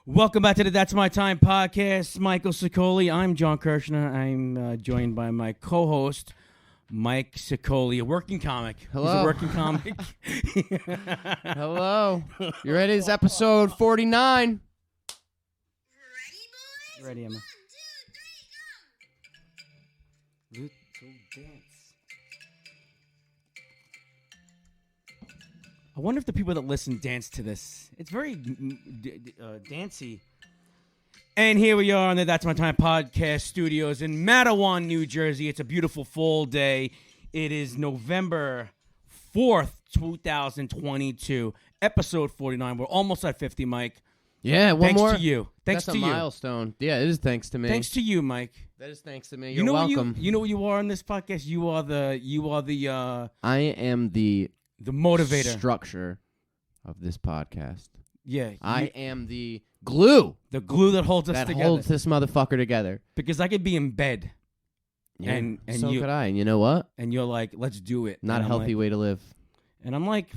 Welcome back to the That's My Time podcast. Michael Sicoli. I'm John Kirshner. I'm joined by my co-host, Mike Sicoli, a working comic. Hello. He's a working comic. Hello. You ready? It's episode 49. Ready, boys? Ready, Emma. 1, 2, 3, go. Little dance. I wonder if the people that listen dance to this. It's very dancey. And here we are on the That's My Time podcast studios in Matawan, New Jersey. It's a beautiful fall day. It is November 4th, 2022, episode 49. We're almost at 50, Mike. Yeah, one Thanks more. to you. Thanks That's to a you. milestone. Yeah, it is thanks to me. Thanks to you, Mike. That is thanks to me. You You're know welcome. You know what you are on this podcast? You are the I am the motivator. structure of this podcast. Yeah. I am the glue the glue that holds us that together. holds this motherfucker together. Because I could be in bed Yeah, and so you could I. And you know what? and you're like, let's do it. Not And a I'm healthy like, way to live. And I'm like,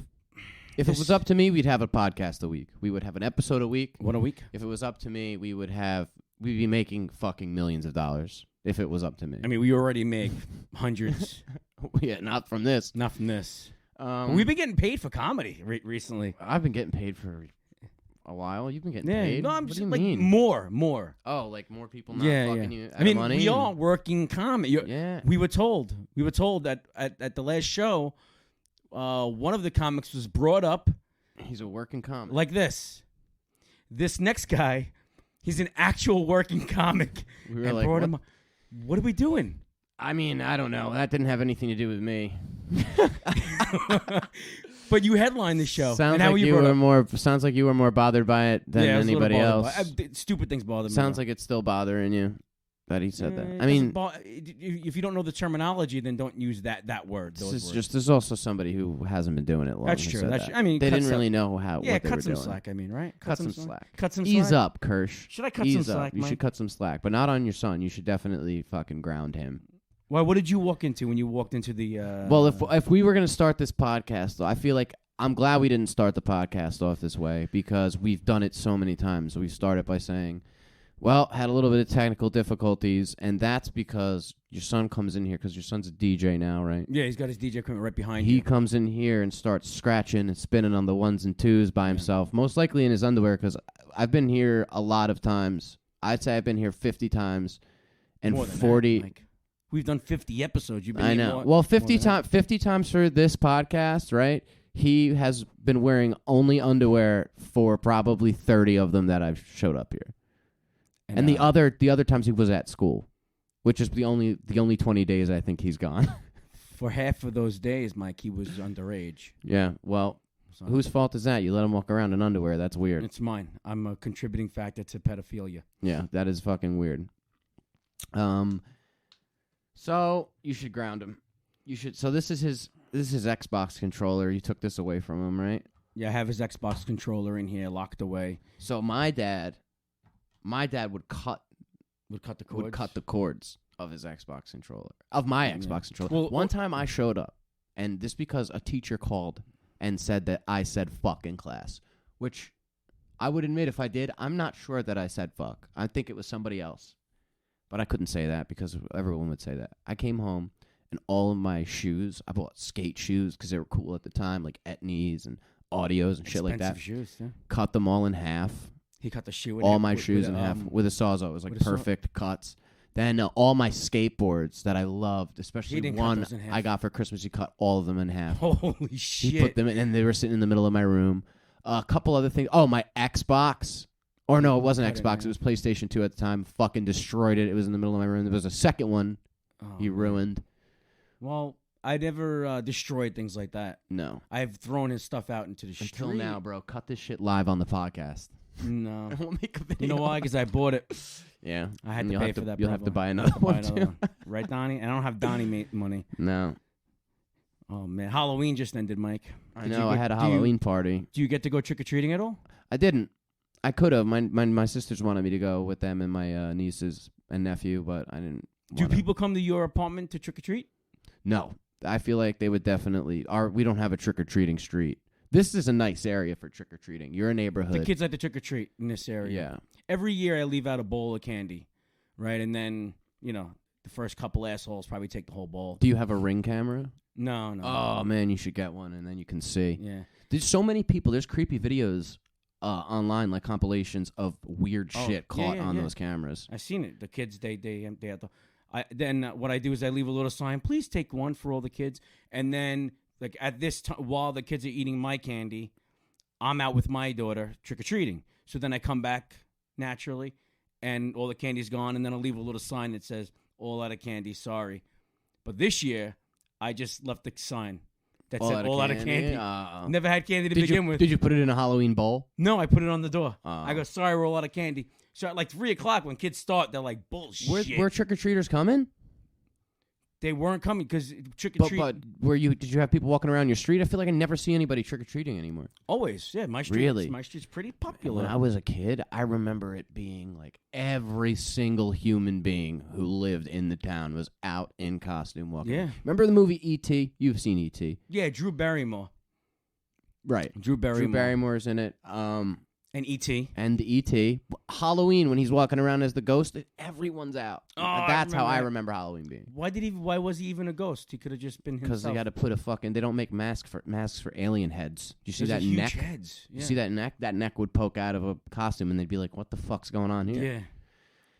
If it was up to me, we'd have a podcast a week. We would have an episode a week. what a week. If it was up to me, we'd be making fucking millions of dollars. If it was up to me. I mean, we already make hundreds. Yeah, not from this. Not from this. We've been getting paid for comedy recently. I've been getting paid for a while. You've been getting paid. No, I'm what just do you like mean? more. Oh, like more people not Yeah, fucking yeah. you out I mean, of money? we are working comedy. Yeah. We were told that at the last show, one of the comics was brought up He's a working comic. like this. This next guy, he's an actual working comic. We were and like, brought what? him. What are we doing? I mean, I don't know. That didn't have anything to do with me. But you headlined the show. Sounds and how like you you brought were up- more. Sounds like you were more bothered by it than Yeah, I was a little anybody bothered else. by- stupid things bother me. Sounds though. like it's still bothering you that he said that. It I mean, if you don't know the terminology, then don't use that word. this those is words. just. There's also somebody who hasn't been doing it long. That's who true. said That's that. true. I mean, they cut didn't some- really know yeah, what they cut were some doing. slack. I mean, right? Cut some slack. Cut some Ease slack. up, Kirsch. Should I cut Ease some up. slack, You Mike? should cut some slack, but not on your son. You should definitely fucking ground him. Why? What did you walk into when you walked into the? Well, if we were going to start this podcast, though, I feel like I'm glad we didn't start the podcast off this way because we've done it so many times. We started by saying, well, had a little bit of technical difficulties, and that's because your son comes in here because your son's a DJ now, right? Yeah, he's got his DJ equipment right behind He you. comes in here and starts scratching and spinning on the ones and twos by himself, most likely in his underwear because I've been here a lot of times. I'd say I've been here 50 times and More than 40. That, Mike. We've done 50 episodes. You've been I here know. more- Well, more 50 than that. 50 times for this podcast, right? He has been wearing only underwear for probably 30 of them that I've showed up here. And the other times he was at school, which is the only 20 days I think he's gone. for half of those days, Mike, he was underage. Yeah. Well, So whose fault is that? You let him walk around in underwear. That's weird. It's mine. I'm a contributing factor to pedophilia. Yeah, that is fucking weird. So you should ground him. You should. So this is his Xbox controller. You took this away from him, right? Yeah, I have his Xbox controller in here locked away. So my dad would cut Would cut the cords. would cut the cords of his Xbox controller, of my Yeah. Xbox controller. Well, One time I showed up, and this because a teacher called and said that I said fuck in class, which I would admit if I did, I'm not sure that I said fuck. I think it was somebody else. But I couldn't say that because everyone would say that. I came home, and all of my shoes, I bought skate shoes because they were cool at the time, like Etnies and Audios and shit like that. Expensive shoes, yeah. Cut them all in half. He cut the shoe in All half my with- shoes with in a, half with a sawzall. It was like with a saw. perfect cuts. Then all my skateboards that I loved, especially didn't cut one those in half. I got for Christmas, he cut all of them in half. Holy He shit. put them in, and they were sitting in the middle of my room. A couple other things. Oh, my Xbox. Or no, it wasn't Cut it in Xbox. It was PlayStation 2 at the time. Fucking destroyed it. It was in the middle of my room. There was a second one Oh, he man. ruined. Well, I never destroyed things like that. No. I've thrown his stuff out into the street. Until now, bro. Cut this shit live on the podcast. No. I won't make a video. You know why? Because I bought it. Yeah. I had And to you'll pay have for that. You'll have to probably. buy another I'll buy one, another too. one. Right, Donnie? And I don't have Donnie money. No. Oh, man. Halloween just ended, Mike. I Did you know. go- I had a do you- Halloween party. Do you get to go trick-or-treating at all? I didn't. I could have. My sisters wanted me to go with them and my nieces and nephew, but I didn't. Do wanna. people come to your apartment to trick-or-treat? No. I feel like they would definitely. We don't have a trick or treating street. This is a nice area for trick or treating. You're a neighborhood. The kids like to trick or treat in this area. Yeah. Every year I leave out a bowl of candy, right? And then, the first couple assholes probably take the whole bowl. Do you have a Ring camera? No. Oh, man, you should get one, and then you can see. Yeah. There's so many people. There's creepy videos online, like compilations of weird shit caught on those cameras. I've seen it. The kids, they have to. Then what I do is I leave a little sign, please take one for all the kids. And then, like, at this time, while the kids are eating my candy, I'm out with my daughter trick-or-treating. So then I come back naturally, and all the candy's gone, and then I'll leave a little sign that says, all out of candy, sorry. But this year, I just left the sign that said all out of candy. Never had candy to begin with. Did you put it in a Halloween bowl? No, I put it on the door. I go, sorry, we're all out of candy. So at like 3 o'clock when kids start, they're like, bullshit. Were trick-or-treaters coming? They weren't coming because trick-or-treat. But did you have people walking around your street? I feel like I never see anybody trick-or-treating anymore. Always, yeah. My street's pretty popular. When I was a kid, I remember it being like every single human being who lived in the town was out in costume walking. Yeah. Remember the movie E.T.? You've seen E.T. Yeah, Drew Barrymore. Right. Drew Barrymore's in it. And E.T. And E.T. Halloween, when he's walking around as the ghost, everyone's out. Oh, That's how I remember Halloween being. Why was he even a ghost? He could have just been himself. Because they got to put they don't make masks for alien heads. You see that huge neck? Heads. Yeah. You see that neck? That neck would poke out of a costume, and they'd be like, "What the fuck's going on here?" Yeah.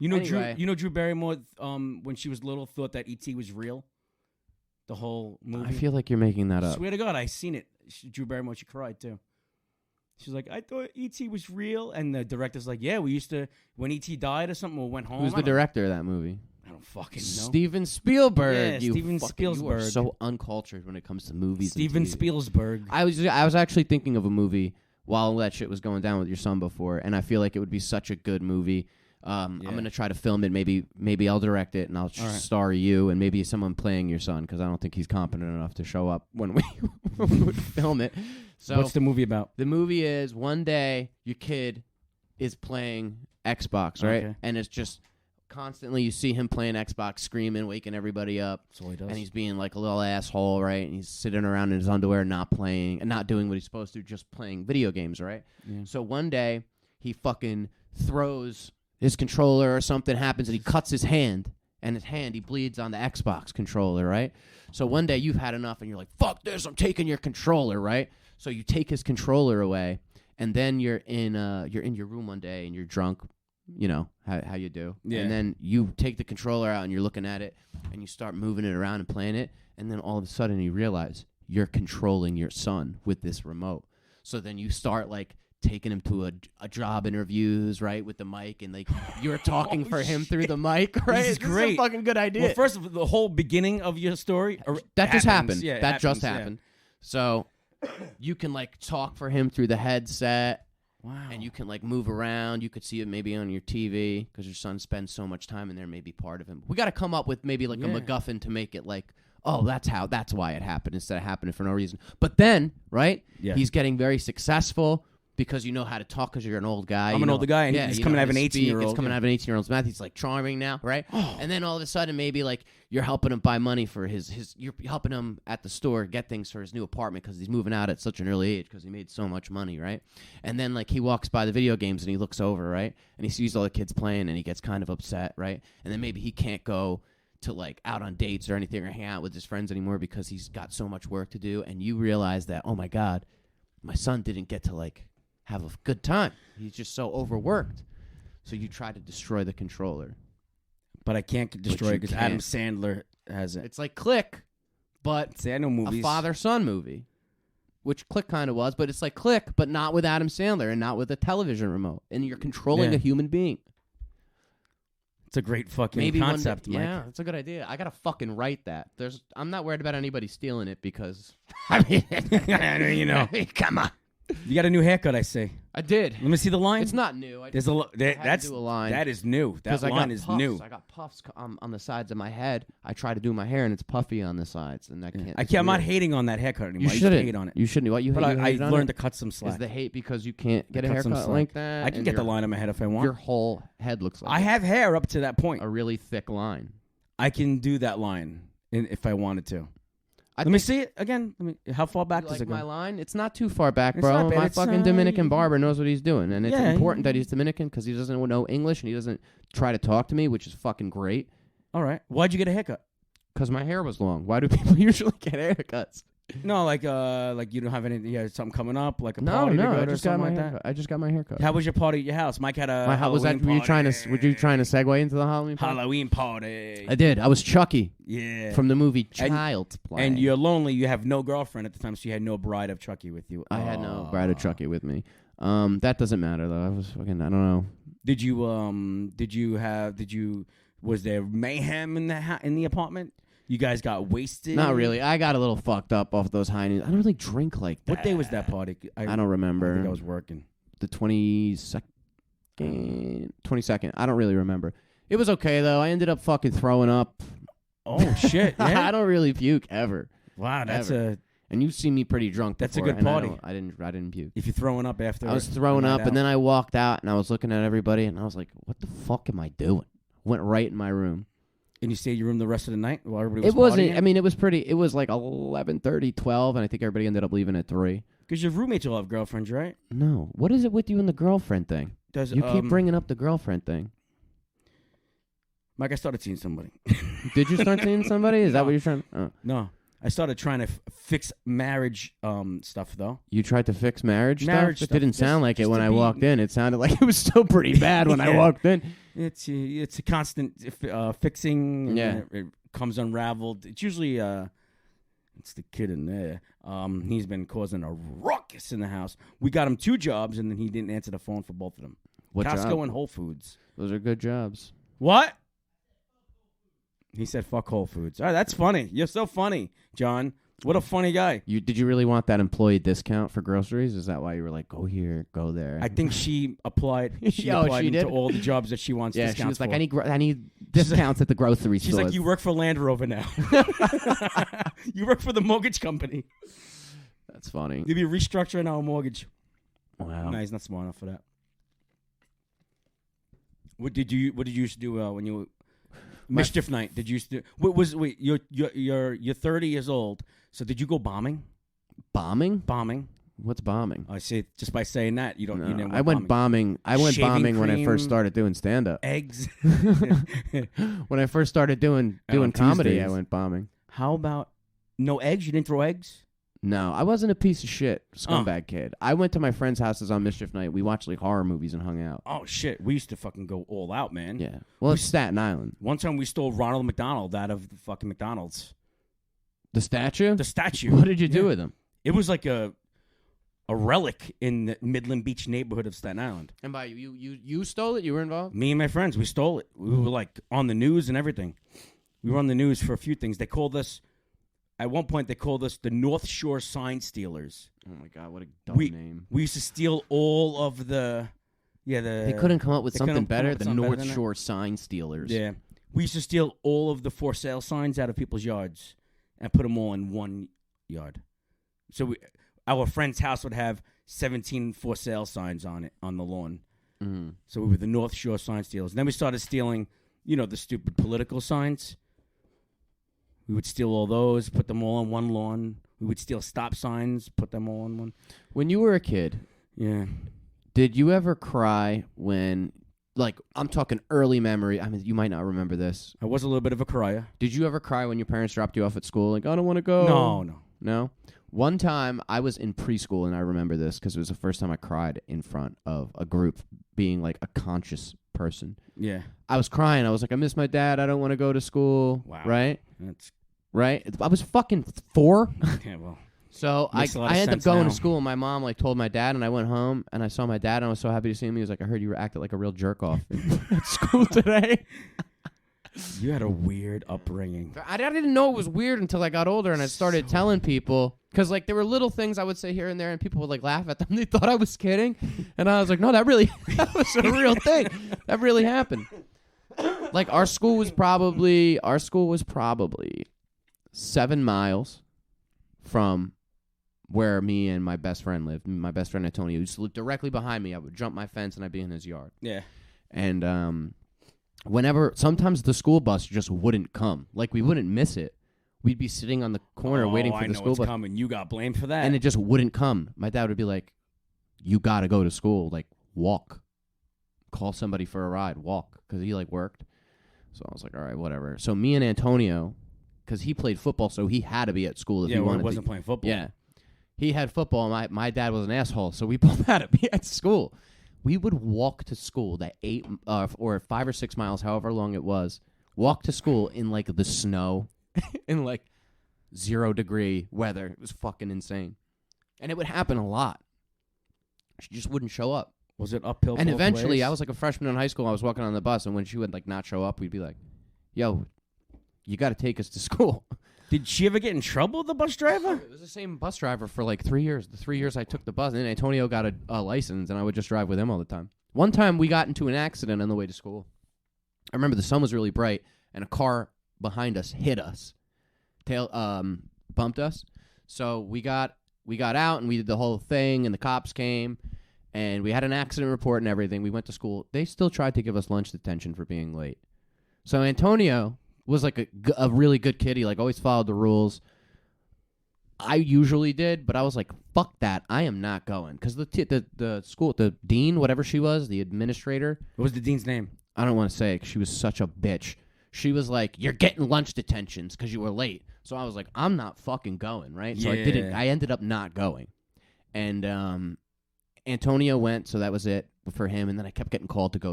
You know, Anyway. Drew Barrymore, when she was little, thought that E.T. was real. The whole movie. I feel like you're making that up. Swear to God, I seen it. Drew Barrymore, she cried too. She's like, I thought E.T. was real, and the director's like, yeah, we used to when E.T. died or something, or went home. Who's the director of that movie? I don't fucking know. Steven Spielberg. Yeah, Steven You Spielberg. are so uncultured when it comes to movies. Steven Spielberg. I was actually thinking of a movie while that shit was going down with your son before, and I feel like it would be such a good movie. I'm gonna try to film it. Maybe I'll direct it and I'll star you and maybe someone playing your son because I don't think he's competent enough to show up when we would film it. So what's the movie about? The movie is one day your kid is playing Xbox, right? Okay. And it's just constantly you see him playing Xbox, screaming, waking everybody up. That's all he does. And he's being like a little asshole, right? And he's sitting around in his underwear, not playing and not doing what he's supposed to, just playing video games, right? Yeah. So one day he fucking throws his controller or something happens and he cuts his hand, and his hand, he bleeds on the Xbox controller, right? So one day you've had enough and you're like, fuck this, I'm taking your controller, right? So you take his controller away, and then you're in your room one day and you're drunk, you know, how you do. Yeah. And then you take the controller out and you're looking at it and you start moving it around and playing it, and then all of a sudden you realize you're controlling your son with this remote. So then you start like taking him to a job interviews, right, with the mic, and like you're talking for him through the mic, right? This is great. Is a fucking good idea. Well, first of all, the whole beginning of your story that just happened. Yeah, that just happened. So you can like talk for him through the headset. Wow. And you can like move around. You could see it maybe on your TV because your son spends so much time in there. Maybe part of him. We got to come up with maybe like a MacGuffin to make it like, oh, that's why it happened instead of happening for no reason. But then, right? Yeah. He's getting very successful because you know how to talk because you're an old guy. I'm an older guy, and he's coming out of an 18-year-old. He's coming out of an 18-year-old's mouth. He's like charming now, right? And then all of a sudden, maybe like you're helping him buy money for you're helping him at the store get things for his new apartment because he's moving out at such an early age because he made so much money, right? And then like he walks by the video games and he looks over, right? And he sees all the kids playing and he gets kind of upset, right? And then maybe he can't go to like out on dates or anything or hang out with his friends anymore because he's got so much work to do. And you realize that, oh my God, my son didn't get to like have a good time. He's just so overworked. So you try to destroy the controller. But I can't destroy it because Adam Sandler has it. It's like Click, but See, I know movies. a father-son movie, which Click kind of was, but it's like Click, but not with Adam Sandler and not with a television remote. And you're controlling a human being. It's a great fucking concept, Mike. Yeah, it's a good idea. I got to fucking write that. I'm not worried about anybody stealing it because, I mean, you know. Come on. You got a new haircut, I see. I did. Let me see the line. It's not new. There's a that's do a line. That is new. That line is new. I got puffs on the sides of my head. I try to do my hair and it's puffy on the sides, and I can't. I'm not hating on that haircut anymore. You shouldn't hate on it. You shouldn't. What you? But I hate on learned it? to cut some slack. Is the hate because you can't get a cut some haircut slack. like that? I can and get the line on my head if I want. Your whole head looks like I have hair up to that point. a really thick line. I can do that line if I wanted to. Let me see it again. How far back You does like it go? my line? It's not too far back, It's bro. not bad. My It's, fucking Dominican barber knows what he's doing, and it's yeah, important that he's Dominican because he doesn't know English and he doesn't try to talk to me, which is fucking great. All right. Why'd you get a haircut? Because my hair was long. Why do people usually get haircuts? No, like you don't have any. You have something coming up, like a No, party to go I to or just got something my like haircut. that. I just got my haircut. How was your party at your house? Mike had a My was that? Halloween Were you trying party. to? Were you trying to segue into the Halloween party? Halloween party? I did. I was Chucky Yeah. from the movie Child's Play. And you're lonely. You have no girlfriend at the time, so you had no bride of Chucky with you. I had no bride of Chucky with me. That doesn't matter though. I was fucking. I don't know. Did you? Was there mayhem in the apartment? You guys got wasted? Not really. I got a little fucked up off those high noons. I don't really drink like that. What day was that party? I don't remember. I think I was working. The 22nd. 22nd. I don't really remember. It was okay though. I ended up fucking throwing up. Oh shit! Yeah? I don't really puke ever. Wow, that's Ever. And you've seen me pretty drunk. That's a before, good and party. I didn't puke. if you're throwing up after. I was throwing a night up, out. and then I walked out, and I was looking at everybody, and I was like, "What the fuck am I doing?" Went right in my room. And you stayed in your room the rest of the night while everybody was It wasn't. partying? I mean, it was pretty. It was like 11:30, 12, and I think everybody ended up leaving at 3. Because your roommates all have girlfriends, right? No, what is it with you and the girlfriend thing? Does You keep bringing up the girlfriend thing. Mike, I started seeing somebody. Did you start seeing somebody? Is that No. what you're trying? Oh. No, I started trying to fix marriage stuff though. You tried to fix marriage, Marriage stuff? stuff. It didn't sound like it Just when to I be- walked in. It sounded like it was still pretty bad when I Yeah. walked in. It's a constant fixing. And Yeah. then it comes unraveled. It's usually it's the kid in there. He's been causing a ruckus in the house. We got him 2 jobs, and then he didn't answer the phone for both of them. What Costco job? and Whole Foods. Those are good jobs. What? He said, "Fuck Whole Foods." All right, that's funny. You're so funny, John. What a funny guy. Did you really want that employee discount for groceries? Is that why you were like, go here, go there? I think she applied. She Oh, applied she into did? all the jobs that she wants. yeah, discounts she was like, for. I need discounts at the grocery She's store. like, you work for Land Rover now. You work for the mortgage company. That's funny. You'll be restructuring our mortgage. Wow. No, he's not smart enough for that. What did you used to do when you mischief night? Did you used to wait? You're 30 years old. So did you go bombing? Bombing? Bombing. What's bombing? I say just by saying that you don't. No, You never I went bombing. I went Shaving bombing when I first cream. started doing stand up. Eggs. When I first started doing on comedy, Tuesdays. I went bombing. How about no eggs? You didn't throw eggs? No, I wasn't a piece of shit scumbag kid. I went to my friends' houses on mischief night. We watched like horror movies and hung out. Oh shit! We used to fucking go all out, man. Yeah. Well, it's Staten Island. One time we stole Ronald McDonald out of the fucking McDonald's. The statue? The statue. What did you do Yeah. with them? It was like a relic in the Midland Beach neighborhood of Staten Island. And by you stole it? You were involved? Me and my friends, we stole it. We were like on the news and everything. We were on the news for a few things. They called us, at one point, they called us the North Shore Sign Stealers. Oh my god, what a dumb name. We used to steal all of the, They couldn't come up with they couldn't something come up better. with The something better North than that. Shore Sign Stealers. Yeah. We used to steal all of the for sale signs out of people's yards and put them all in one yard. So our friend's house would have 17 for sale signs on it on the lawn. Mm-hmm. So we were the North Shore sign stealers. And then we started stealing, the stupid political signs. We would steal all those, put them all on one lawn. We would steal stop signs, put them all on one. When you were a kid, Yeah. did you ever cry when, like, I'm talking early memory. I mean, you might not remember this. I was a little bit of a crier. Did you ever cry when your parents dropped you off at school? Like, I don't want to go. No. No? One time, I was in preschool, and I remember this because it was the first time I cried in front of a group being, like, a conscious person. Yeah. I was crying. I was like, I miss my dad. I don't want to go to school. Wow. Right? That's Right? I was fucking 4. yeah, well. So Makes a lot of I ended up sense going now. to school, and my mom like told my dad, and I went home, and I saw my dad, and I was so happy to see him. He was like, I heard you were acting like a real jerk off at school today. You had a weird upbringing. I didn't know it was weird until I got older, and I started telling people, because like there were little things I would say here and there, and people would like laugh at them. They thought I was kidding, and I was like, no, that was a real thing. That really happened. Like our school was probably 7 miles from where me and my best friend lived. My best friend Antonio used to live directly behind me. I would jump my fence and I'd be in his yard. Yeah. And sometimes the school bus just wouldn't come. Like we wouldn't miss it. We'd be sitting on the corner waiting for I the know school it's bus, coming. You got blamed for that. and it just wouldn't come. My dad would be like, "You got to go to school. Like, walk. Call somebody for a ride. Walk," because he like worked. So I was like, "All right, whatever." So me and Antonio, because he played football, so he had to be at school if he wanted he wasn't to. playing football. Yeah, he had football. And my dad was an asshole, so we both had to be at school. We would walk to school that 8 or 5 or 6 miles, however long it was. Walk to school in like the snow, in like 0-degree weather. It was fucking insane, and it would happen a lot. She just wouldn't show up. Was it uphill? And both eventually, ways? I was like a freshman in high school. I was walking on the bus, and when she would like not show up, we'd be like, "Yo, you got to take us to school." Did she ever get in trouble, the bus driver? It was the same bus driver for like 3 years. The 3 years I took the bus, and then Antonio got a license, and I would just drive with him all the time. One time, we got into an accident on the way to school. I remember the sun was really bright, and a car behind us hit us, bumped us. So we got out, and we did the whole thing, and the cops came. And we had an accident report and everything. We went to school. They still tried to give us lunch detention for being late. So Antonio was like a really good kid. He like always followed the rules. I usually did, but I was like, fuck that. I am not going. Because the school, the dean, whatever she was, the administrator. What was the dean's name? I don't want to say it 'cause she was such a bitch. She was like, you're getting lunch detentions because you were late. So I was like, I'm not fucking going, right? So I ended up not going. And Antonio went, so that was it for him. And then I kept getting called to go.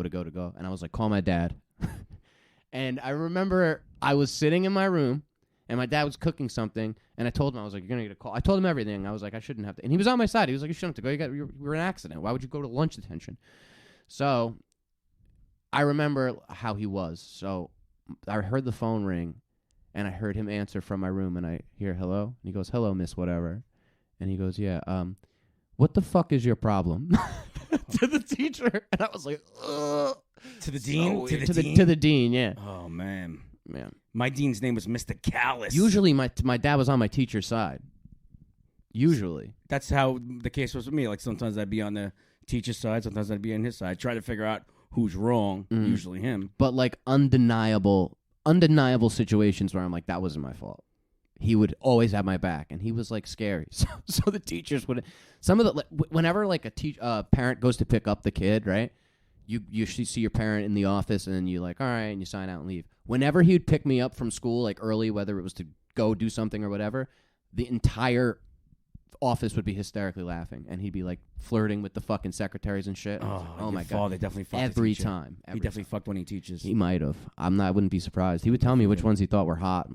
And I was like, call my dad. And I remember I was sitting in my room, and my dad was cooking something. And I told him, I was like, you're going to get a call. I told him everything. I was like, I shouldn't have to. And he was on my side. He was like, you shouldn't have to go. You were in an accident. Why would you go to lunch detention? So I remember how he was. So I heard the phone ring, and I heard him answer from my room. And I hear, hello? And he goes, hello, miss whatever. And he goes, yeah, what the fuck is your problem? To the teacher. And I was like, ugh. To the dean? So To the dean? To the dean, yeah. Oh, man. Yeah. My dean's name was Mr. Callis. Usually my dad was on my teacher's side. Usually. That's how the case was with me. Like, sometimes I'd be on the teacher's side. Sometimes I'd be on his side. Try to figure out who's wrong. Usually him. But, like, undeniable situations where I'm like, that wasn't my fault. He would always have my back, and he was like scary. So the teachers would. Whenever like a parent goes to pick up the kid, right? You see your parent in the office, and then you like, all right, and you sign out and leave. Whenever he would pick me up from school, like early, whether it was to go do something or whatever, the entire office would be hysterically laughing, and he'd be like flirting with the fucking secretaries and shit. Oh my god, they definitely fucked every the teacher. time. He definitely fucked when he teaches. He might have. I wouldn't be surprised. He would tell me which ones he thought were hot.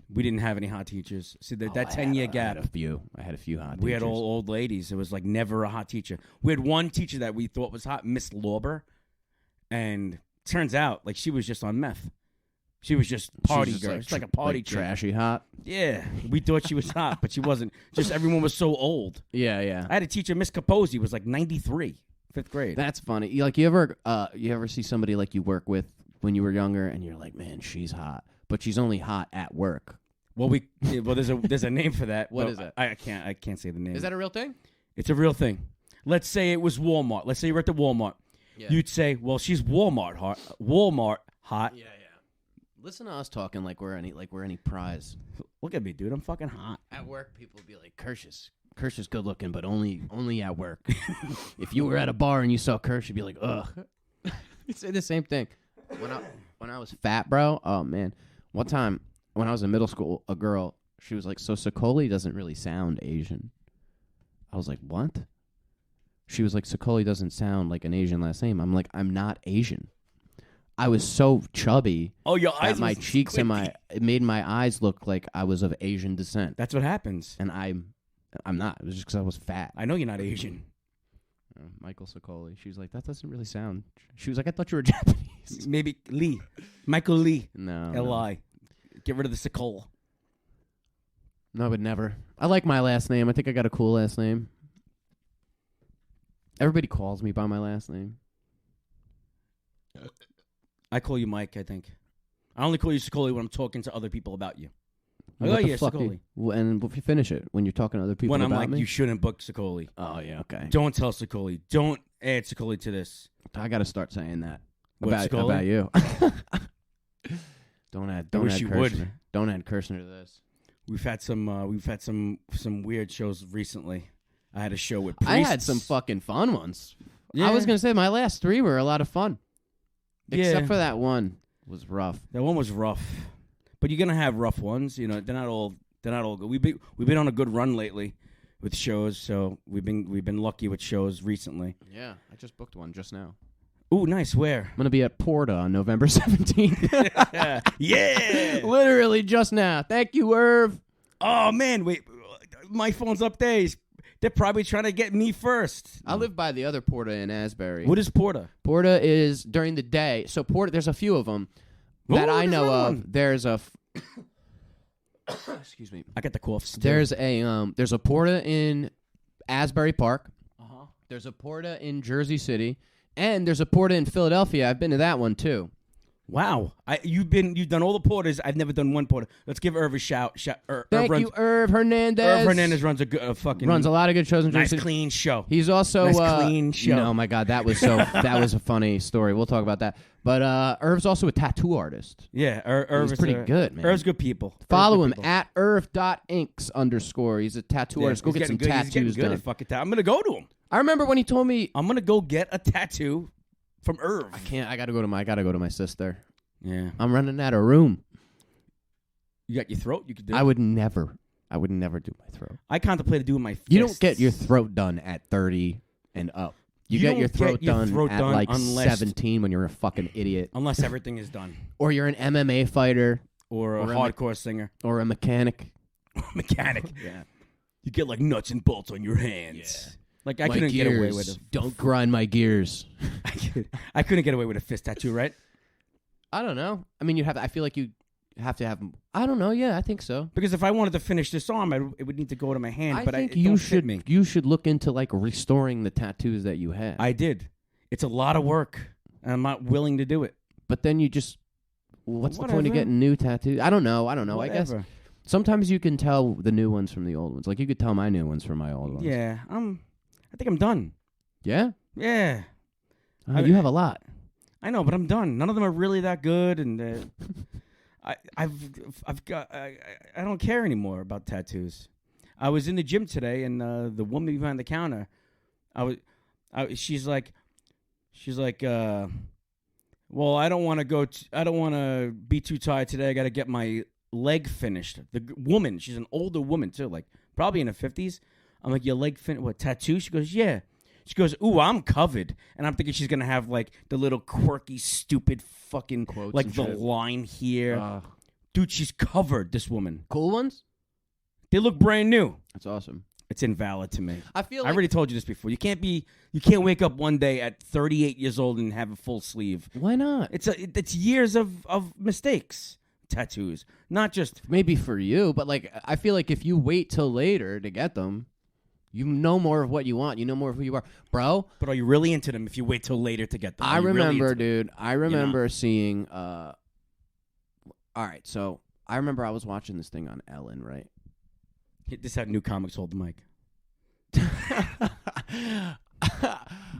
We didn't have any hot teachers. See, that 10-year gap. I had a few hot We teachers. had all old ladies. It was like never a hot teacher. We had one teacher that we thought was hot, Miss Lauber. And turns out, like, she was just on meth. She was just party girl. She's like a party chick. Trashy hot. Yeah. We thought she was hot, but she wasn't. Just everyone was so old. Yeah. I had a teacher, Miss Capozzi, was like 93, 5th grade. That's funny. Like, you ever see somebody like you work with when you were younger, and you're like, man, she's hot. But she's only hot at work. Well, there's a name for that. What is it? I can't say the name. Is that a real thing? It's a real thing. Let's say it was Walmart. Let's say you're at the Walmart. Yeah. You'd say, well, she's Walmart hot. Walmart hot. Yeah. Listen to us talking like we're any prize. Look at me, dude. I'm fucking hot. At work, people would be like, Kursh is good looking, but only at work. If you were at a bar and you saw Kursh, you'd be like, ugh. You'd say the same thing. When I was fat, bro, oh man. One time when I was in middle school, a girl, she was like, so Sicoli doesn't really sound Asian. I was like, what? She was like, Sicoli doesn't sound like an Asian last name. I'm like, I'm not Asian. I was so chubby. Oh, your eyes. My cheeks and it made my eyes look like I was of Asian descent. That's what happens. And I'm not. It was just because I was fat. I know you're not Asian. Michael Sicoli. She was like, that doesn't really sound. She was like, I thought you were Japanese. Maybe Lee. Michael Lee. No. L.I. Get rid of the Sicol. No, I would never. I like my last name. I think I got a cool last name. Everybody calls me by my last name. I call you Mike, I think. I only call you Sicoli when I'm talking to other people about you. What Oh, the yeah, fuck Sicoli. And if you finish it, when you're talking to other people When I'm about like, me? you shouldn't book Sicoli. Oh, yeah, okay. Don't tell Sicoli. Don't add Sicoli to this. I got to start saying that What, about Sicoli? you. Don't add wish you Kirshner. would. Don't add Kirshner to this. we've had some weird shows recently. I had a show with priests. I had some fucking fun ones. Yeah. I was gonna say my last 3 were a lot of fun, Yeah. except for that one was rough. That one was rough, but you're gonna have rough ones. You know, they're not all good. We've been on a good run lately with shows, so we've been lucky with shows recently. Yeah, I just booked one just now. Ooh, nice. Where? I'm gonna be at Porta on November 17th. Yeah. Literally just now. Thank you, Irv. Oh man, wait. My phone's up there. They're probably trying to get me first. I live by the other Porta in Asbury. What is Porta? Porta is during the day. So Porta, there's a few of them that I know of. There's a. Excuse me. I got the coughs. There's a Porta in Asbury Park. Uh-huh. There's a Porta in Jersey City, and there's a Porta in Philadelphia. I've been to that one too. Wow. You've done all the porters. I've never done one porter. Let's give Irv a shout. Thank you, Irv Hernandez. Irv Hernandez runs runs a lot of good shows in Jersey nice City. clean show. He's also nice clean show. No, my God, that was a funny story. We'll talk about that. But Irv's also a tattoo artist. Yeah, Irv He's is pretty good, man. Irv's good people. Follow him at Irv.inks_. He's a tattoo artist. Go get some tattoos He's getting done. good at I'm gonna go to him. I remember when he told me I'm gonna go get a tattoo from Irv. I can't. I gotta go to my sister. Yeah. I'm running out of room. You got your throat? You could do I it. would never do my throat. I contemplated doing my fists. You don't get your throat done at 30 and up. You get don't your throat get your done throat at done like unless- 17 when you're a fucking idiot. Unless everything is done. Or you're an MMA fighter Or a Or a hardcore singer. or a mechanic. Mechanic. Yeah. You get like nuts and bolts on your hands. Yeah. Like I My couldn't get away gears. with it. Don't grind my gears. I couldn't get away with a fist tattoo, right? I don't know. I mean, I feel like you have to have. I don't know. Yeah, I think so. Because if I wanted to finish this arm, it would need to go to my hand. I but think it you don't should. fit me. You should look into like restoring the tattoos that you have. I did. It's a lot of work, and I'm not willing to do it. But then you just. What's the point Whatever. of getting new tattoos? I don't know. I guess Whatever. sometimes you can tell the new ones from the old ones. Like you could tell my new ones from my old ones. Yeah, I think I'm done. Yeah. Yeah, You have a lot. I know, but I'm done. None of them are really that good, and I've got. I don't care anymore about tattoos. I was in the gym today, and the woman behind the counter, she's like, well, I don't want to go. I don't want to be too tired today. I got to get my leg finished. The woman, she's an older woman too, like probably in her 50s. I'm like, your leg finished? What, tattoo? She goes, yeah. She goes, ooh, I'm covered. And I'm thinking she's going to have, like, the little quirky, stupid fucking, Quotes like, and the shit. line here. Dude, she's covered, this woman. Cool ones. They look brand new. That's awesome. It's invalid to me. I feel I like already told you this before. You can't wake up one day at 38 years old and have a full sleeve. why not? It's years of mistakes, tattoos. Not just, Maybe for you, but like I feel like if you wait till later to get them, you know more of what you want. You know more of who you are, bro. but are you really into them if you wait till later to get them? I Are you really remember, into them? dude. I remember seeing. All right, so I remember I was watching this thing on Ellen, right? This is how new comics hold the mic.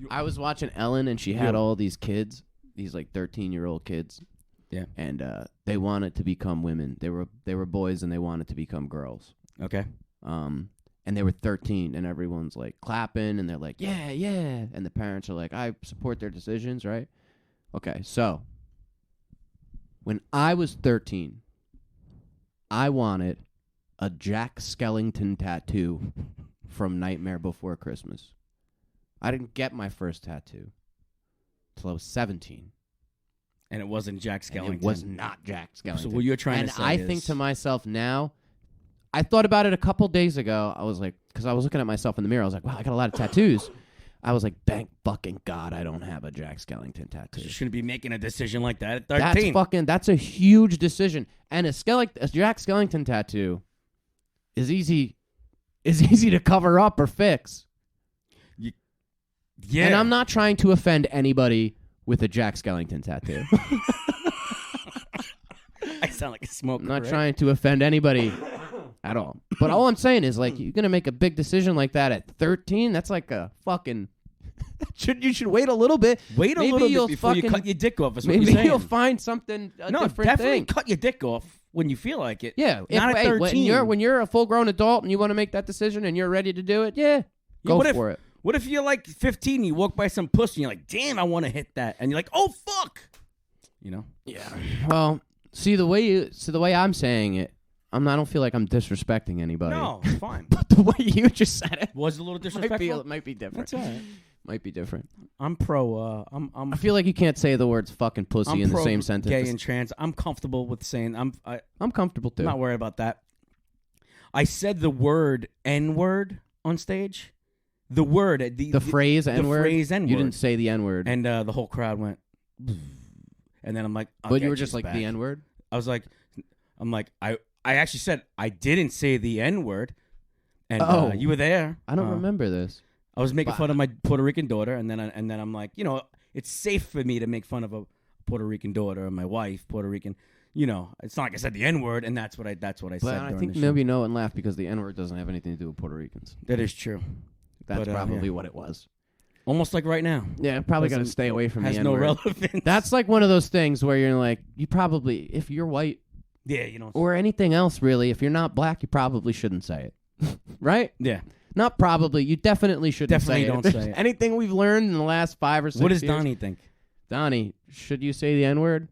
I was watching Ellen, and she had all these kids, these like 13-year-old kids. Yeah. And they wanted to become women. They were boys, and they wanted to become girls. Okay. And they were 13, and everyone's like clapping, and they're like, yeah, yeah. And the parents are like, I support their decisions, right? Okay, so when I was 13, I wanted a Jack Skellington tattoo from Nightmare Before Christmas. I didn't get my first tattoo till I was 17. And it wasn't Jack And Skellington. it was not Jack Skellington. So what you're trying and to say I is... think to myself now, I thought about it a couple days ago. I was like, because I was looking at myself in the mirror. I was like, wow, I got a lot of tattoos. I was like, thank fucking God I don't have a Jack Skellington tattoo. You shouldn't be making a decision like that at 13. That's a huge decision. And a Jack Skellington tattoo is easy to cover up or fix. Yeah. And I'm not trying to offend anybody with a Jack Skellington tattoo. I sound like a smoker. I'm not right? trying to offend anybody at all. But all I'm saying is, like, you're going to make a big decision like that at 13? That's like a fucking... you should wait a little bit. Wait a Maybe little you'll bit before you fucking- cut your dick off. Is what Maybe you're saying. you'll find something, a No, different definitely thing. cut your dick off. when you feel like it. Yeah, Not at 13. when you're a full grown adult and you want to make that decision and you're ready to do it, go for it. What if you're like 15 and you walk by some pussy and you're like, damn, I want to hit that, and you're like, oh fuck, you know? Yeah. Well, see the way I'm saying it, I don't feel like I'm disrespecting anybody. No, it's fine. But the way you just said it Was it a little disrespectful? it might be different. That's all right. Might be different. I'm pro. I feel like you can't say the words fucking pussy I'm in the pro same sentence. Gay and trans. I'm comfortable with saying I'm comfortable too. not worried about that. I said the word N-word on stage. The word, the phrase N-word. The phrase N-word. You didn't say the N-word, and the whole crowd went. And then I'm like, but you were just like the N-word. I was like, I actually said I didn't say the N-word, and you were there. I don't remember this. I was making fun of my Puerto Rican daughter, and then I'm like, you know, it's safe for me to make fun of a Puerto Rican daughter, my wife, Puerto Rican. You know, it's not like I said the N-word, and that's what I said. But during I think the maybe no one laughed because the N-word doesn't have anything to do with Puerto Ricans. That is true. That's probably what it was. Almost like right now. Yeah, probably got to stay away from the Has N-word. no relevance. That's like one of those things where you're like, you probably, if you're white, yeah, you know, or anything else really, if you're not black, you probably shouldn't say it, right? Yeah. Not probably. You definitely shouldn't Definitely say don't it. say it. Anything we've learned in the last 5 or 6 years. What does Donnie think? Donnie, should you say the N-word?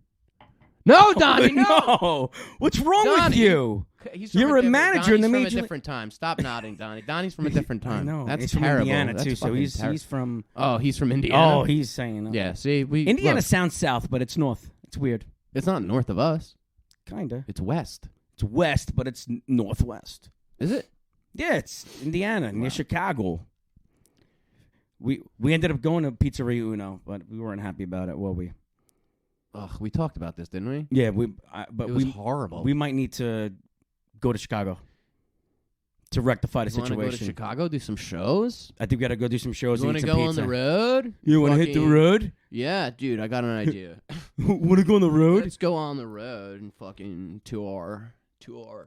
No, Donnie, no. No. What's wrong with Donnie. you? You're a manager in the Donnie's major. from a different time. Stop nodding, Donnie. Donnie's from a different time. I know. That's he's terrible. from Indiana That's too, so fucking he's terrible. from. Oh, he's from Indiana. Oh, he's saying. Yeah. See, Indiana look, sounds south, but it's north. It's weird. it's not north of us. Kinda. It's west. It's west, but it's northwest. Is it? Yeah, it's Indiana near Chicago. We ended up going to Pizzeria Uno, but we weren't happy about it, were we? Ugh, we talked about this, didn't we? Yeah, but It was horrible. We might need to go to Chicago to rectify the You want to go to situation. Chicago, do some shows? I think we got to go do some shows. You want to go on the road? You want to hit the road? Yeah, dude, I got an idea. Want to go on the road? Let's go on the road and fucking tour.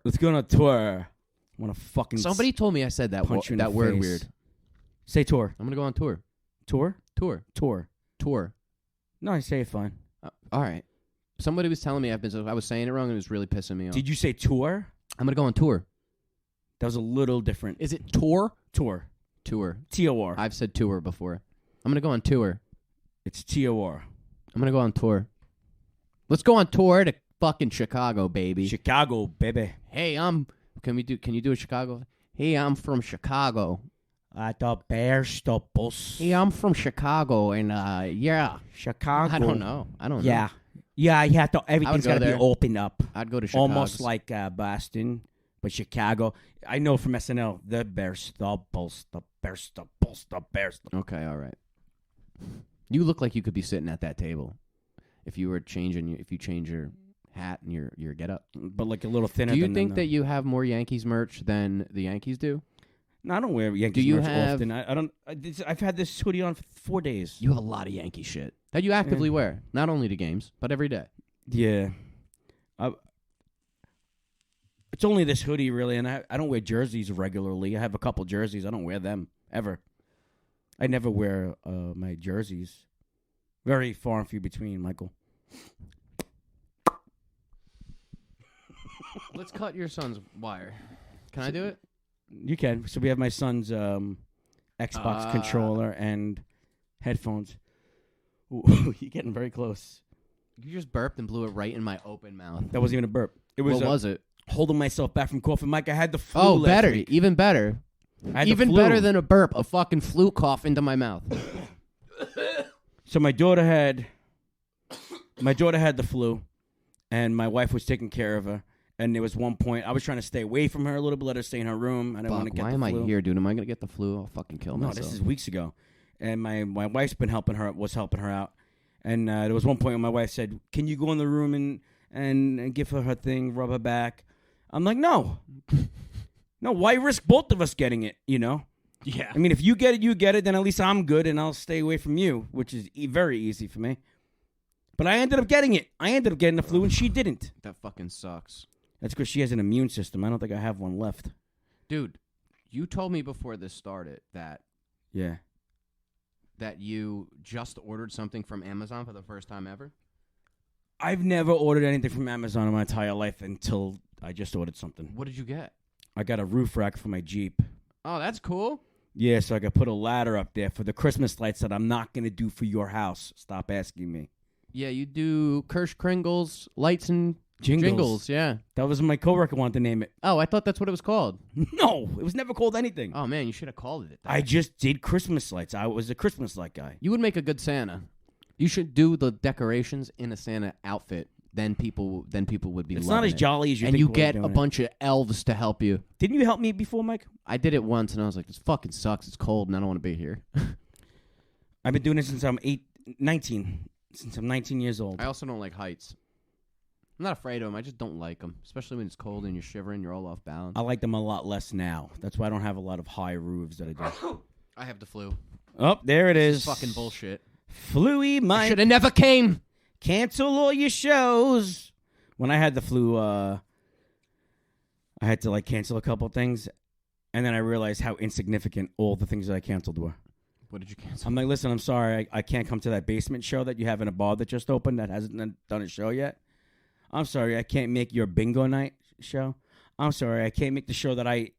Let's go on a tour. Want to fucking Somebody told me I said that punch you in that the word face. weird. Say tour. I'm gonna go on tour. Tour? Tour. No, I say it fine. All right. Somebody was telling me I was saying it wrong and it was really pissing me off. Did you say tour? I'm gonna go on tour. That was a little different. Is it tour? Tour. Tour. T-O-R. I've said tour before. I'm gonna go on tour. It's T-O-R. I'm gonna go on tour. Let's go on tour to fucking Chicago, baby. Chicago, baby. Hey, Can you do a Chicago? Hey, I'm from Chicago. At the Bears, the bus. Hey, I'm from Chicago, and yeah. Chicago. I don't know. Yeah. Yeah, you have to. Everything's got to be there. opened up. I'd go to Chicago. Almost like Boston, but Chicago. I know from SNL. The Bears, the Bulls, the Bears, the Bulls, the Bears. Okay, all right. You look like you could be sitting at that table if you change your hat and your get up. But like a little thinner. Do you think that you have more Yankees merch than the Yankees do? No, I don't wear Yankees Do you merch have- often. I don't. I've had this hoodie on for 4 days. You have a lot of Yankee shit that you actively wear, not only to games, but every day. Yeah. It's only this hoodie, really, and I don't wear jerseys regularly. I have a couple jerseys. I don't wear them, ever. I never wear my jerseys. Very far and few between, Michael. Let's cut your son's wire. Can I do it? You can. So we have my son's Xbox controller and headphones. Ooh, you're getting very close. You just burped and blew it right in my open mouth. That wasn't even a burp. It was. What was it? Holding myself back from coughing. Mike, I had the flu. Oh, last better. week. Even better. I had the Even flu. better than a burp. A fucking flu cough into my mouth. So my daughter had the flu, and my wife was taking care of her. And there was one point I was trying to stay away from her a little bit, let her stay in her room. I didn't want to get why the am flu. I here, dude? Am I gonna get the flu? I'll fucking kill No, myself. this is weeks ago, and my wife's been helping her out. And there was one point when my wife said, "Can you go in the room and give her her thing, rub her back?" I'm like, "No, no. Why risk both of us getting it? You know? Yeah. I mean, if you get it, you get it. Then at least I'm good, and I'll stay away from you, which is very easy for me." But I ended up getting it. I ended up getting the flu, and she didn't. That fucking sucks. That's because she has an immune system. I don't think I have one left. Dude, you told me before this started that Yeah. you just ordered something from Amazon for the first time ever. I've never ordered anything from Amazon in my entire life until I just ordered something. What did you get? I got a roof rack for my Jeep. Oh, that's cool. Yeah, so I could put a ladder up there for the Christmas lights that I'm not going to do for your house. Stop asking me. Yeah, you do Kirsch Kringles, lights and Jingles. jingles. Yeah. That was my coworker wanted to name it. Oh, I thought that's what it was called. No, it was never called anything. Oh, man, you should have called it that. I just did Christmas lights. I was a Christmas light guy. You would make a good Santa. You should do the decorations in a Santa outfit. Then people would be It's loving not as it. jolly as you And think. you we're get doing a it. bunch of elves to help you. Didn't you help me before, Mike? I did it once, and I was like, this fucking sucks. It's cold, and I don't want to be here. I've been doing it since I'm 19. Since I'm 19 years old. I also don't like heights. I'm not afraid of them. I just don't like them, especially when it's cold and you're shivering. You're all off balance. I like them a lot less now. That's why I don't have a lot of high roofs that I do. I have the flu. Oh, there it is. It's fucking bullshit. Fluey I Mike. should have never came. Cancel all your shows. When I had the flu, I had to cancel a couple things, and then I realized how insignificant all the things that I canceled were. What did you cancel? I'm like, listen, I'm sorry, I can't come to that basement show that you have in a bar that just opened that hasn't done a show yet. I'm sorry, I can't make your bingo night show. I'm sorry, I can't make the show that I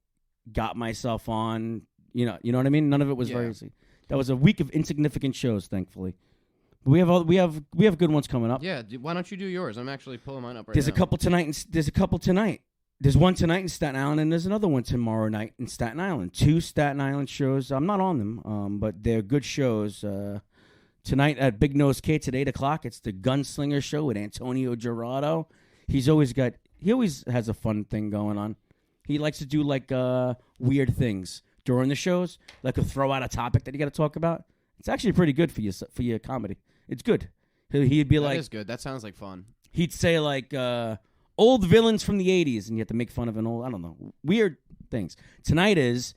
got myself on. You know what I mean? None of it was very easy. That was a week of insignificant shows, thankfully. We have good ones coming up. Yeah, why don't you do yours? I'm actually pulling mine up right There's now. a couple tonight. There's a couple tonight. There's one tonight in Staten Island, and there's another one tomorrow night in Staten Island. 2 Staten Island shows. I'm not on them, but they're good shows. Tonight at Big Nose Kate's at 8 o'clock. It's the Gunslinger Show with Antonio Gerardo. He always has a fun thing going on. He likes to do weird things during the shows, like he'll throw out a topic that you got to talk about. It's actually pretty good for your comedy. It's good. He'd be That is good. That sounds like fun. He'd say old villains from the 80s, and you have to make fun of an old, I don't know, weird things. Tonight is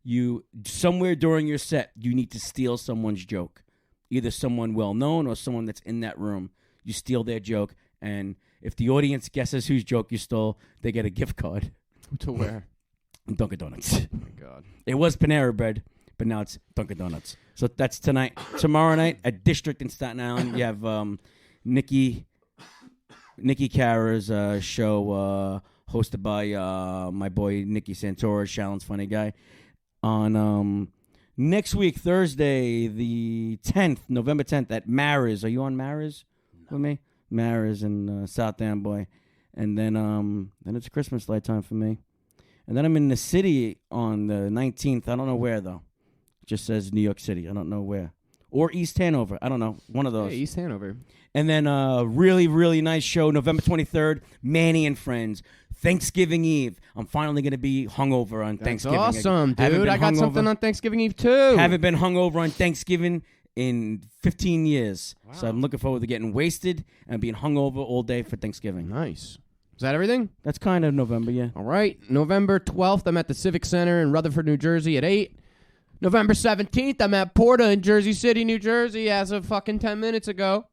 you, somewhere during your set, you need to steal someone's joke. Either someone well-known or someone that's in that room. You steal their joke, and if the audience guesses whose joke you stole, they get a gift card. To where? Dunkin' Donuts. Oh, my God. It was Panera Bread, but now it's Dunkin' Donuts. So that's tonight. Tomorrow night at District in Staten Island, you have Nikki Cara's show hosted by my boy Nicky Santoro, Shallon's funny guy. On next week, Thursday, the 10th, November 10th, at Maris. Are you on Maris with me? Maris and South Amboy. And then it's Christmas light time for me. And then I'm in the city on the 19th. I don't know where, though. It just says New York City. I don't know where. Or East Hanover. I don't know. One of those. Hey, East Hanover. And then a really, really nice show, November 23rd, Manny and Friends. Thanksgiving Eve. I'm finally going to be hungover on Thanksgiving. Awesome, Haven't dude. been I got hungover- something on Thanksgiving Eve, too. Haven't been hungover on Thanksgiving in 15 years. Wow. So I'm looking forward to getting wasted and being hungover all day for Thanksgiving. Nice. Is that everything? That's kind of November, yeah. All right. November 12th, I'm at the Civic Center in Rutherford, New Jersey at 8. November 17th, I'm at Porta in Jersey City, New Jersey as of fucking 10 minutes ago.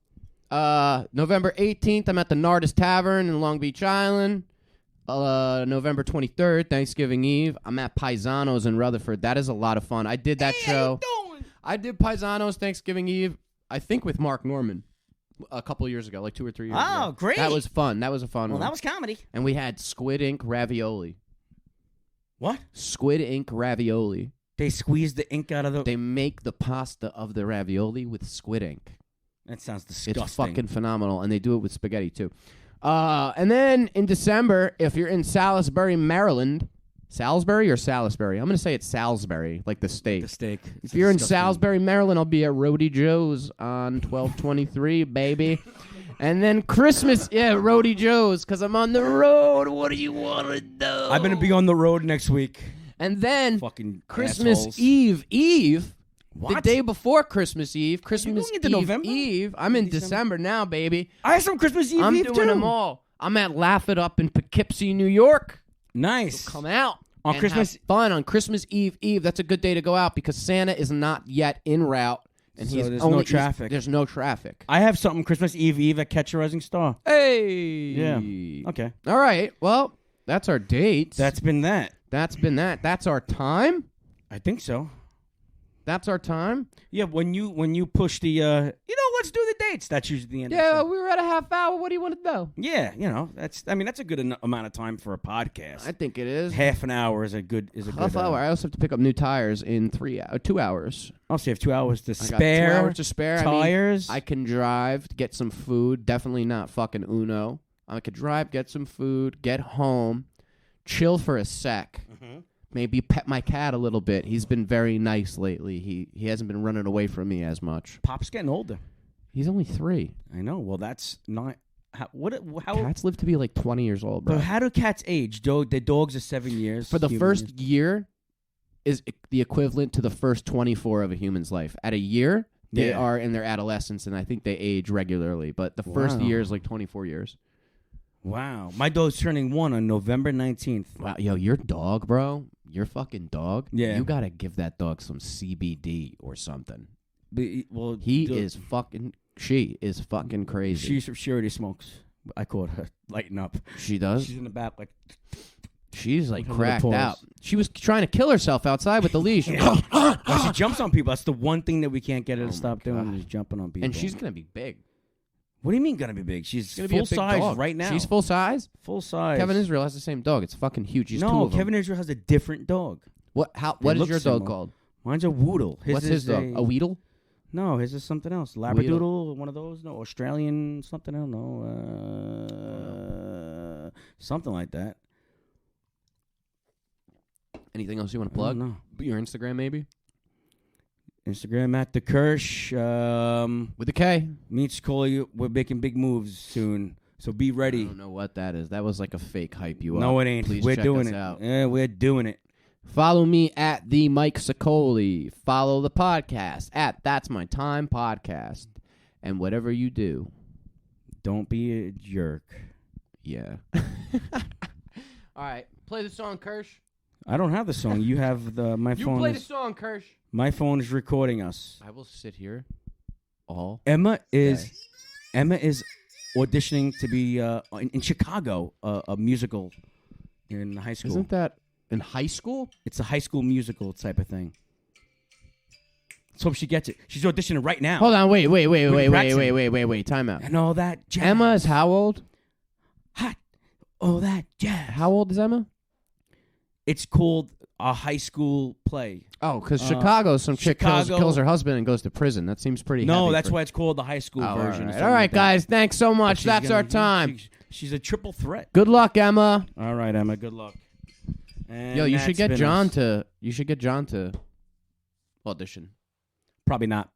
November 18th, I'm at the Nardis Tavern in Long Beach Island. November 23rd, Thanksgiving Eve, I'm at Paisanos in Rutherford. That is a lot of fun. I did that show. I did Paisanos Thanksgiving Eve, I think with Mark Norman a couple years ago, like 2 or 3 years ago. Oh, great. That was fun. That was a fun one. That was comedy. And we had Squid Ink ravioli. What? Squid Ink ravioli. They squeezed the ink out of the... They make the pasta of the ravioli with squid ink. That sounds disgusting. It's fucking phenomenal, and they do it with spaghetti too. And then in December, if you're in Salisbury, Maryland, Salisbury or Salisbury? I'm gonna say it's Salisbury, like the steak. The steak. If you're in Salisbury, Maryland, I'll be at Roadie Joe's on 12/23, baby. And then Christmas, Roadie Joe's, because I'm on the road. What do you want to know? I'm gonna be on the road next week. And then Fucking Christmas assholes. Eve, What? the day before Christmas Eve, Christmas going into Eve November? Eve. I'm in December now, baby. I have some Christmas Eve I'm Eve, doing too. them all. I'm at Laugh It Up in Poughkeepsie, New York. Nice. Come out On and Christmas- have fun on Christmas Eve. That's a good day to go out because Santa is not yet en route, and So he's there's only no traffic. There's no traffic. I have something Christmas Eve at Catch a Rising Star. Hey. Yeah. Okay. All right. Well, that's our dates. That's been that. That's been that. That's our time. I think so. That's our time. Yeah, when you push the let's do the dates. That's usually the end. of the Yeah, show. we were at a half hour. What do you want to know? Yeah, that's a good amount of time for a podcast. I think it is. Half an hour is a good Half hour. I also have to pick up new tires in 2 hours. Also, you have 2 hours to I spare. got 2 hours to spare. Tires. I can drive, get some food. Definitely not fucking Uno. I could drive, get some food, get home, chill for a sec. Mm-hmm. Maybe pet my cat a little bit. He's been very nice lately. He hasn't been running away from me as much. Pop's getting older. He's only 3. I know. Well, that's not how. Cats live to be like 20 years old, bro. But how do cats age? The dogs are 7 years. For the human first years. year is the equivalent to the first 24 of a human's life. At a year, they are in their adolescence, and I think they age regularly. But the first year is like 24 years. Wow. My dog's turning 1 on November 19th. Wow, yo, your dog, bro, your fucking dog, Yeah. you got to give that dog some CBD or something. But, well, She is fucking crazy. She already smokes. I caught her lighten up. She does? She's in the back like. She's like Her little cracked paws. out. She was trying to kill herself outside with the leash. Well, she jumps on people. That's the one thing that we can't get her to Oh stop my doing God. is jumping on people. And she's going to be big. What do you mean gonna be big? She's Gonna be a full big size dog. right now. She's full size? Full size. Kevin Israel has the same dog. It's fucking huge. He's 2 no, of them. Kevin Israel has a different dog. What They is look your similar. dog called? Mine's a Woodle. What's his dog? A Weedle? No, his is something else. Labradoodle, one of those. No, Australian something. I don't know. Something like that. Anything else you want to plug? No. Your Instagram, maybe? Instagram at the Kursh. With a K. Me and Sicoli, we're making big moves soon. So be I ready. don't know what that is. That was like a fake hype you up. No, it ain't. Please We're check doing us it. out. Yeah, we're doing it. Follow me at the Mike Sicoli. Follow the podcast at That's My Time Podcast. And whatever you do, Don't be a jerk. yeah. All right, play the song, Kirsch. I don't have the song. You have my You phone. play the Is, song, Kirsch. my phone is recording us. I will sit here all. Emma is day. auditioning to be in Chicago, a musical in high school. Isn't that in high school? It's a high school musical type of thing. Let's hope she gets it. She's auditioning right now. Hold on, wait. Braxton. Time out. And all that jazz. Emma is how old? Hot. All that jazz. How old is Emma? It's called a high school play. Oh, because Chicago, some chick Chicago- kills her husband and goes to prison. That seems pretty No, heavy that's for- why it's called the high school Oh, version. or All something right, like that. guys. Thanks so But much. she's That's gonna- our time. She's a triple threat. Good luck, Emma. All right, Emma. Good luck. And Yo, you should that's get been John us. to. You should get John to audition. Probably not.